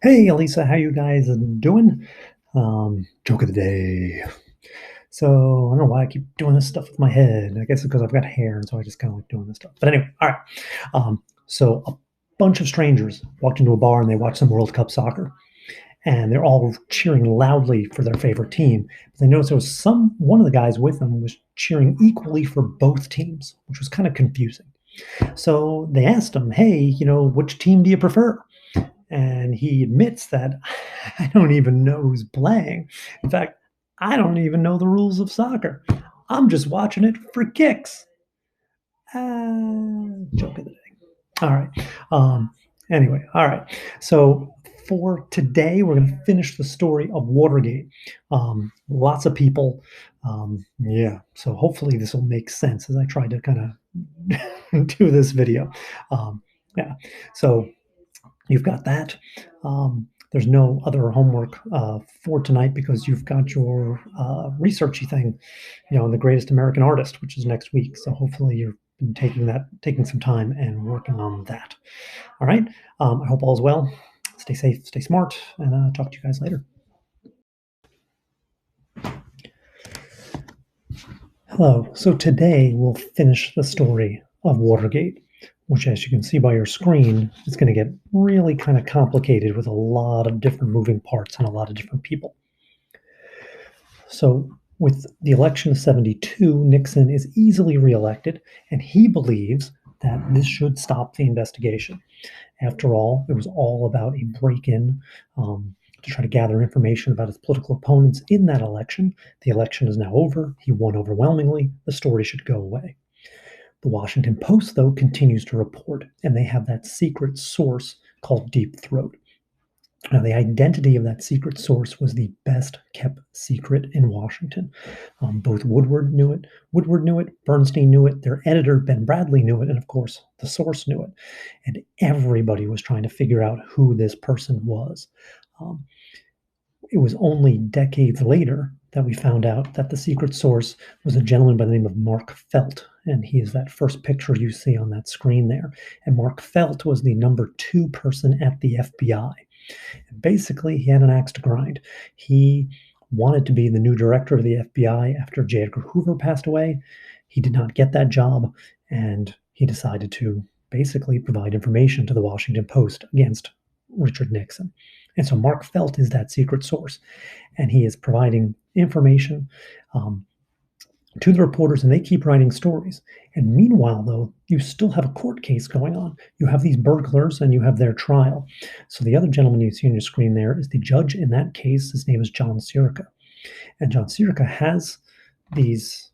Hey, Elisa, how you guys doing? Joke of the day. So I don't know why I keep doing this stuff with my head. I guess it's because I've got hair, and so I just kind of like doing this stuff. But anyway, all right. So a bunch of strangers walked into a bar and they watched some World Cup soccer, and they're all cheering loudly for their favorite team. But they noticed there was one of the guys with them was cheering equally for both teams, which was kind of confusing. So they asked him, "Hey, which team do you prefer?" And he admits that I don't even know who's playing. In fact, I don't even know the rules of soccer. I'm just watching it for kicks. Joke of the day. All right. Um, anyway, all right. So for today, we're going to finish the story of Watergate. Lots of people. Yeah. So hopefully this will make sense as I try to kind of do this video. Yeah. So you've got that. There's no other homework for tonight because you've got your researchy thing, on the greatest American artist, which is next week. So hopefully you've been taking some time and working on that. All right. I hope all's well. Stay safe, stay smart, and talk to you guys later. Hello. So today we'll finish the story of Watergate, which, as you can see by your screen, is going to get really kind of complicated with a lot of different moving parts and a lot of different people. So, with the election of 72, Nixon is easily reelected, and he believes that this should stop the investigation. After all, it was all about a break in to try to gather information about his political opponents in that election. The election is now over. He won overwhelmingly. The story should go away. The Washington Post, though, continues to report, and they have that secret source called Deep Throat. Now, the identity of that secret source was the best kept secret in Washington. Both Woodward knew it, Bernstein knew it, their editor, Ben Bradley, knew it, and of course, the source knew it. And everybody was trying to figure out who this person was. Um, it was only decades later that we found out that the secret source was a gentleman by the name of Mark Felt, and he is that first picture you see on that screen there. And Mark Felt was the number 2 person at the FBI. Basically, he had an axe to grind. He wanted to be the new director of the FBI after J. Edgar Hoover passed away. He did not get that job, and he decided to basically provide information to the Washington Post against Richard Nixon. And so Mark Felt is that secret source, and he is providing information to the reporters, and they keep writing stories. And meanwhile, though, you still have a court case going on. You have these burglars and you have their trial. So the other gentleman you see on your screen there is the judge in that case. His name is John Sirica. And John Sirica has these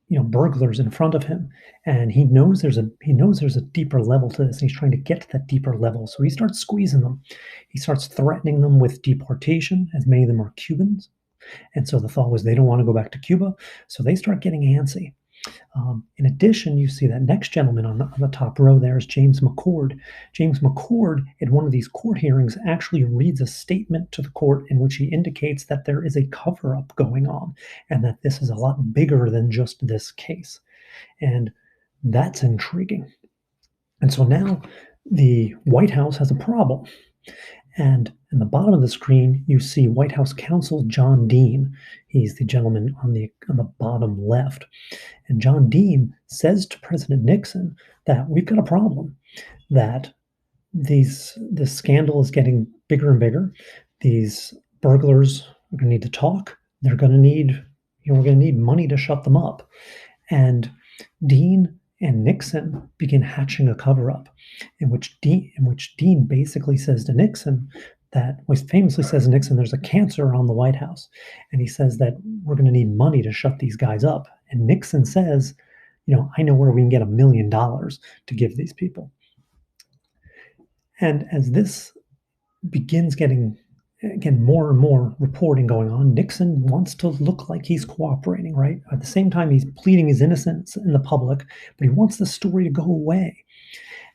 burglars in front of him, and he knows there's a deeper level to this, and he's trying to get to that deeper level. So he starts squeezing them. He starts threatening them with deportation, as many of them are Cubans. And so the thought was they don't want to go back to Cuba, so they start getting antsy. In addition, you see that next gentleman on the top row there is James McCord. James McCord, at one of these court hearings, actually reads a statement to the court in which he indicates that there is a cover up going on and that this is a lot bigger than just this case. And that's intriguing. And so now the White House has a problem. And in the bottom of the screen, you see White House counsel John Dean. He's the gentleman on the bottom left. And John Dean says to President Nixon that we've got a problem, that this scandal is getting bigger and bigger. These burglars are going to need to talk. They're going to need, we're going to need money to shut them up. And Dean and Nixon begin hatching a cover-up in which Dean basically says to Nixon that, well, he famously says to Nixon, there's a cancer on the White House. And he says that we're going to need money to shut these guys up. And Nixon says, I know where we can get $1 million to give these people. And as this begins getting, again, more and more reporting going on, Nixon wants to look like he's cooperating, right? At the same time, he's pleading his innocence in the public, but he wants the story to go away.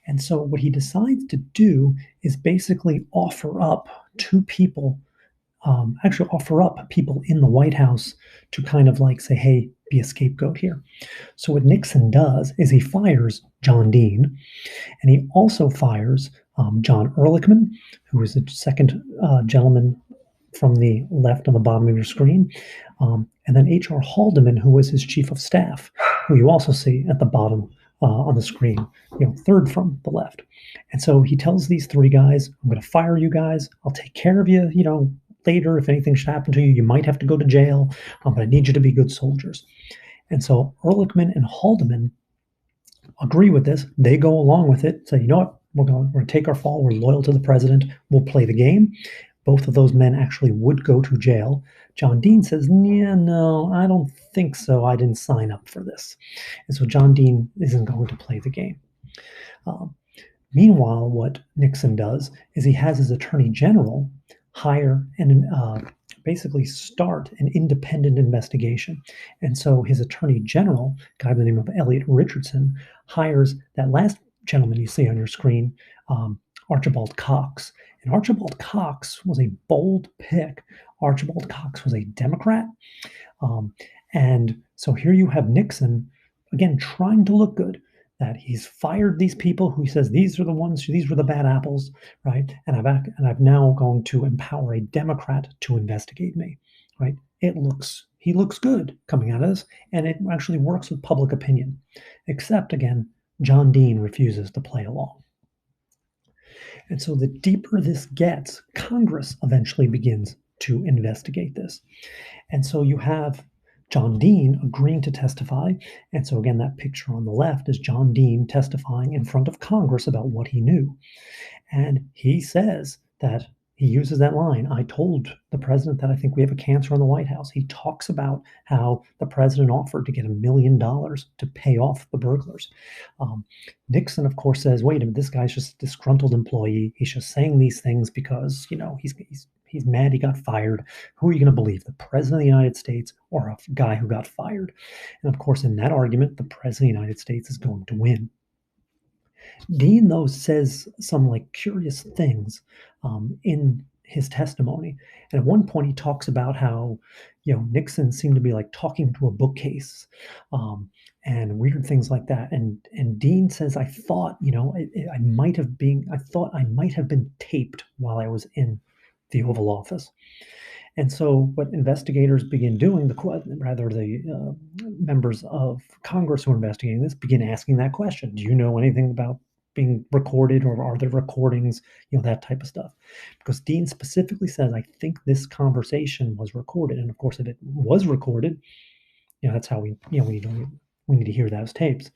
And so what he decides to do is basically offer up people in the White House to kind of like say, hey, be a scapegoat here. So what Nixon does is he fires John Dean, and he also fires John Ehrlichman, who is the second gentleman from the left on the bottom of your screen, and then H.R. Haldeman, who was his chief of staff, who you also see at the bottom on the screen, third from the left. And so he tells these three guys, I'm going to fire you guys. I'll take care of you, later. If anything should happen to you, you might have to go to jail, but I need you to be good soldiers. And so Ehrlichman and Haldeman agree with this. They go along with it, say, you know what, we're going to take our fall. We're loyal to the president. We'll play the game. Both of those men actually would go to jail. John Dean says, yeah, no, I don't think so. I didn't sign up for this. And so John Dean isn't going to play the game. Meanwhile, what Nixon does is he has his attorney general hire and basically start an independent investigation. And so his attorney general, a guy by the name of Elliot Richardson, hires that last gentleman you see on your screen, Archibald Cox. And Archibald Cox was a bold pick. Archibald Cox was a Democrat. And so here you have Nixon, again, trying to look good, that he's fired these people who he says these were the bad apples, right? And I've now going to empower a Democrat to investigate me, right? He looks good coming out of this, and it actually works with public opinion. Except again, John Dean refuses to play along. And so the deeper this gets, Congress eventually begins to investigate this. And so you have John Dean agreeing to testify. And so again, that picture on the left is John Dean testifying in front of Congress about what he knew. And he says that he uses that line, I told the president that I think we have a cancer in the White House. He talks about how the president offered to get $1 million to pay off the burglars. Nixon, of course, says, wait a minute, this guy's just a disgruntled employee. He's just saying these things because, he's mad he got fired. Who are you going to believe, the president of the United States or a guy who got fired? And of course, in that argument, the president of the United States is going to win. Dean, though, says some curious things in his testimony. And at one point, he talks about how, Nixon seemed to be talking to a bookcase and weird things like that. And Dean says, I thought, I might have been taped while I was in the Oval Office. And so what investigators begin doing, the members of Congress who are investigating this begin asking that question. Do you know anything about being recorded, or are there recordings, that type of stuff? Because Dean specifically says, I think this conversation was recorded. And of course, if it was recorded, that's how we need to hear those tapes.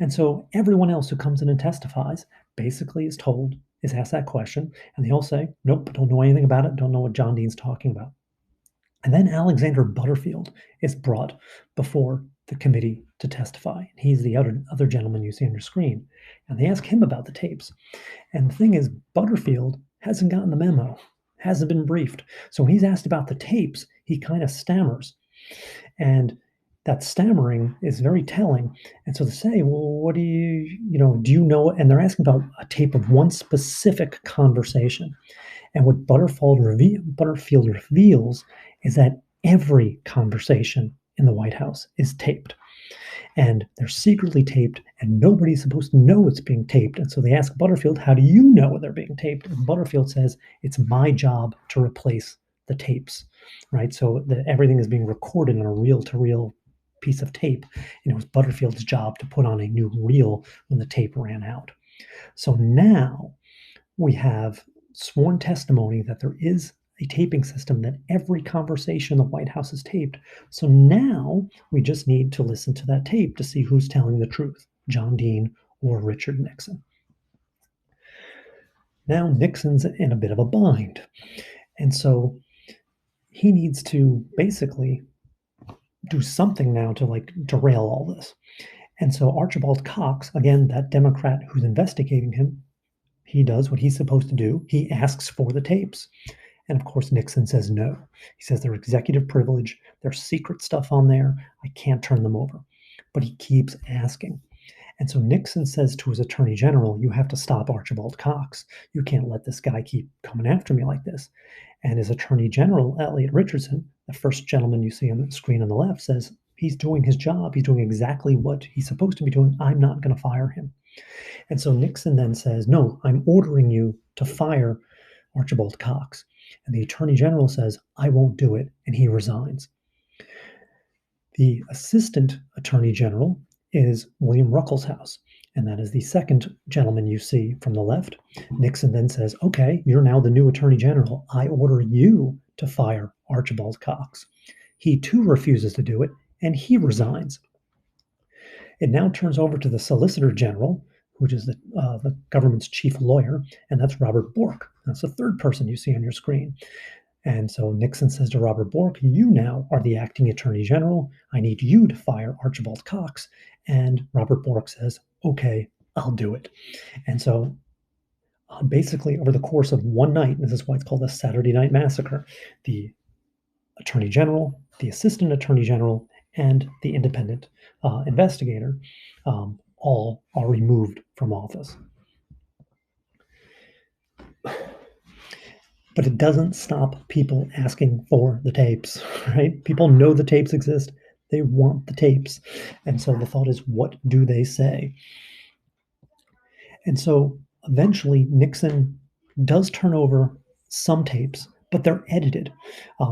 And so everyone else who comes in and testifies basically is asked that question, and they all say, nope, don't know anything about it, don't know what John Dean's talking about. And then Alexander Butterfield is brought before the committee to testify. He's the other gentleman you see on your screen. And they ask him about the tapes. And the thing is, Butterfield hasn't gotten the memo, hasn't been briefed. So when he's asked about the tapes, he kind of stammers. And that stammering is very telling. And so they say, well, what do do you know? And they're asking about a tape of one specific conversation. And what Butterfield reveals is that every conversation in the White House is taped. And they're secretly taped, and nobody's supposed to know it's being taped. And so they ask Butterfield, how do you know they're being taped? And Butterfield says, it's my job to replace the tapes, right? So everything is being recorded on a reel-to-reel piece of tape. It was Butterfield's job to put on a new reel when the tape ran out. So now we have sworn testimony that there is a taping system, that every conversation in the White House is taped. So now we just need to listen to that tape to see who's telling the truth, John Dean or Richard Nixon. Now Nixon's in a bit of a bind. And so he needs to basically do something now to derail all this. And so Archibald Cox, again, that Democrat who's investigating him, he does what he's supposed to do. He asks for the tapes. And of course, Nixon says no. He says they're executive privilege. There's secret stuff on there. I can't turn them over. But he keeps asking. And so Nixon says to his attorney general, you have to stop Archibald Cox. You can't let this guy keep coming after me like this. And his attorney general, Elliot Richardson, the first gentleman you see on the screen on the left, says he's doing his job. He's doing exactly what he's supposed to be doing. I'm not going to fire him. And so Nixon then says, no, I'm ordering you to fire Archibald Cox. And the Attorney General says, I won't do it, and he resigns. The Assistant Attorney General is William Ruckelshaus, and that is the second gentleman you see from the left. Nixon then says, okay, you're now the new Attorney General. I order you to fire Archibald Cox. He too refuses to do it, and he resigns. It now turns over to the Solicitor General, which is the government's chief lawyer, and that's Robert Bork. That's the third person you see on your screen. And so Nixon says to Robert Bork, you now are the acting Attorney General. I need you to fire Archibald Cox. And Robert Bork says, okay, I'll do it. And so basically over the course of one night, this is why it's called a Saturday Night Massacre, the Attorney General, the Assistant Attorney General, and the independent investigator all are removed from office. But it doesn't stop people asking for the tapes, right? People know the tapes exist. They want the tapes. And so the thought is, what do they say? And so eventually Nixon does turn over some tapes, but they're edited.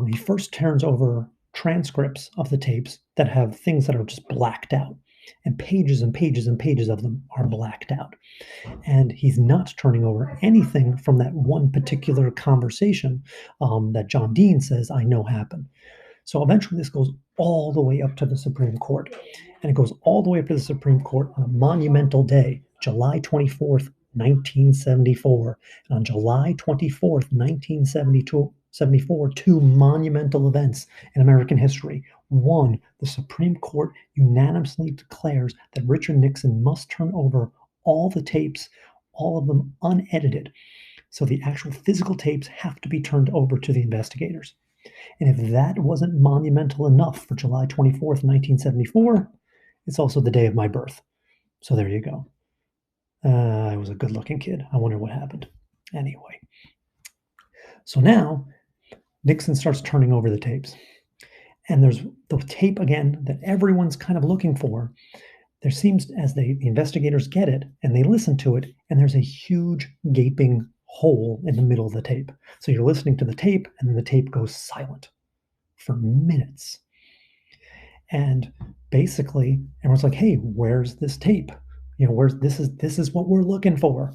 He first turns over transcripts of the tapes that have things that are just blacked out, and pages and pages and pages of them are blacked out. And he's not turning over anything from that one particular conversation that John Dean says, I know happened. So eventually this goes all the way up to the Supreme Court. And it goes all the way up to the Supreme Court on a monumental day, July 24th, 1974. And on July 24th, 1974, two monumental events in American history. One, the Supreme Court unanimously declares that Richard Nixon must turn over all the tapes, all of them unedited. So the actual physical tapes have to be turned over to the investigators. And if that wasn't monumental enough for July 24th, 1974, it's also the day of my birth. So there you go. I was a good-looking kid. I wonder what happened. Anyway. So now Nixon starts turning over the tapes. And there's the tape again that everyone's kind of looking for. There seems, as the investigators get it and they listen to it, and there's a huge gaping hole in the middle of the tape. So you're listening to the tape, and then the tape goes silent for minutes. And basically, everyone's like, "Hey, where's this tape? You know, this is what we're looking for."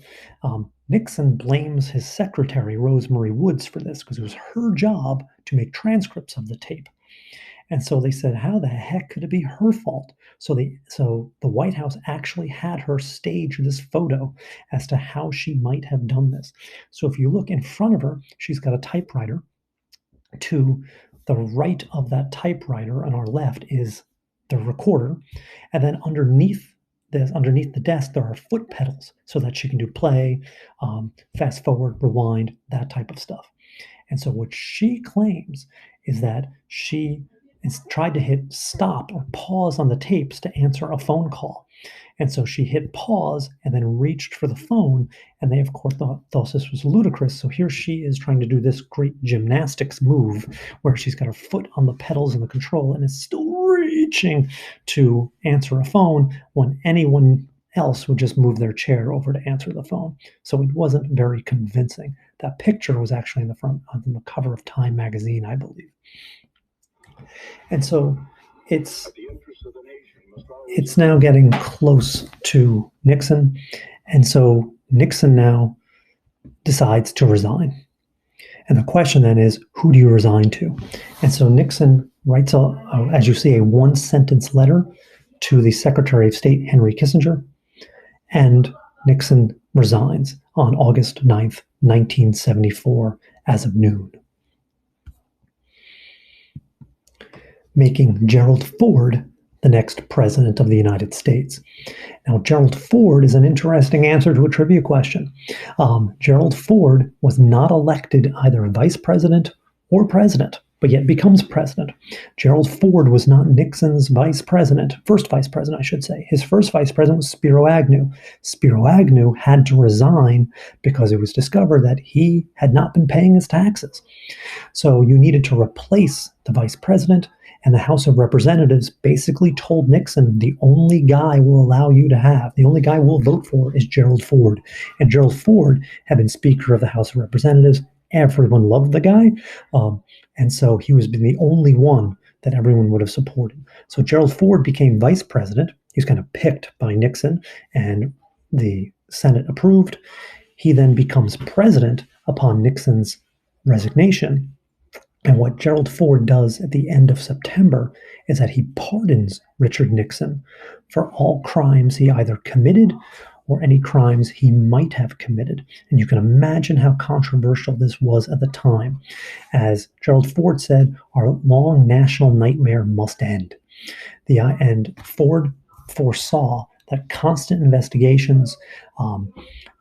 Nixon blames his secretary, Rosemary Woods, for this because it was her job to make transcripts of the tape. And so they said, how the heck could it be her fault? So the White House actually had her stage this photo as to how she might have done this. So if you look in front of her, she's got a typewriter. To the right of that typewriter on our left is the recorder. And then underneath the desk, there are foot pedals so that she can do play, fast forward, rewind, that type of stuff. And so what she claims is that she tried to hit stop or pause on the tapes to answer a phone call. And so she hit pause and then reached for the phone. And they, of course, thought this was ludicrous. So here she is trying to do this great gymnastics move where she's got her foot on the pedals and the control and is still reaching to answer a phone when anyone else would just move their chair over to answer the phone. So it wasn't very convincing. That picture was actually in the front on the cover of Time magazine, I believe. And so it's now getting close to Nixon. And so Nixon now decides to resign. And the question then is, who do you resign to? And so Nixon writes, as you see, a one-sentence letter to the Secretary of State, Henry Kissinger, and Nixon resigns on August 9th, 1974, as of noon, making Gerald Ford the next president of the United States. Now, Gerald Ford is an interesting answer to a trivia question. Gerald Ford was not elected either vice president or president, but yet becomes president. Gerald Ford was not Nixon's first vice president, I should say. His first vice president was Spiro Agnew. Spiro Agnew had to resign because it was discovered that he had not been paying his taxes. So you needed to replace the vice president, And the House of Representatives basically told Nixon, the only guy we'll allow you to have, the only guy we'll vote for is Gerald Ford. And Gerald Ford had been Speaker of the House of Representatives. Everyone loved the guy. And so he was been the only one that everyone would have supported. So Gerald Ford became vice president. He was kind of picked by Nixon, and the Senate approved. He then becomes president upon Nixon's resignation. And what Gerald Ford does at the end of September is that he pardons Richard Nixon for all crimes he either committed or any crimes he might have committed. And you can imagine how controversial this was at the time. As Gerald Ford said, our long national nightmare must end. And Ford foresaw that constant investigations,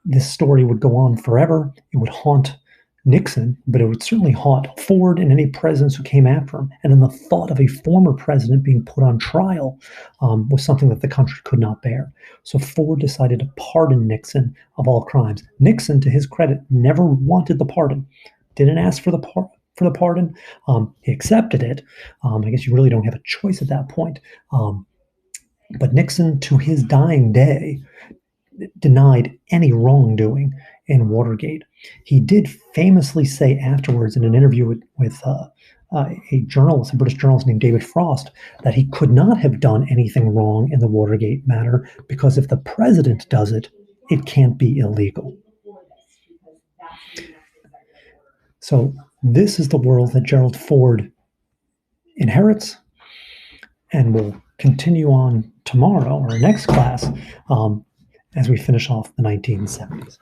this story would go on forever. It would haunt Nixon, but it would certainly haunt Ford and any presidents who came after him. And then the thought of a former president being put on trial was something that the country could not bear. So Ford decided to pardon Nixon of all crimes. Nixon, to his credit, never wanted the pardon, didn't ask for the pardon. He accepted it. I guess you really don't have a choice at that point. But Nixon, to his dying day, denied any wrongdoing in Watergate. He did famously say afterwards in an interview with a journalist, a British journalist named David Frost, that he could not have done anything wrong in the Watergate matter because if the president does it, it can't be illegal. So this is the world that Gerald Ford inherits, and we'll continue on tomorrow or next class as we finish off the 1970s.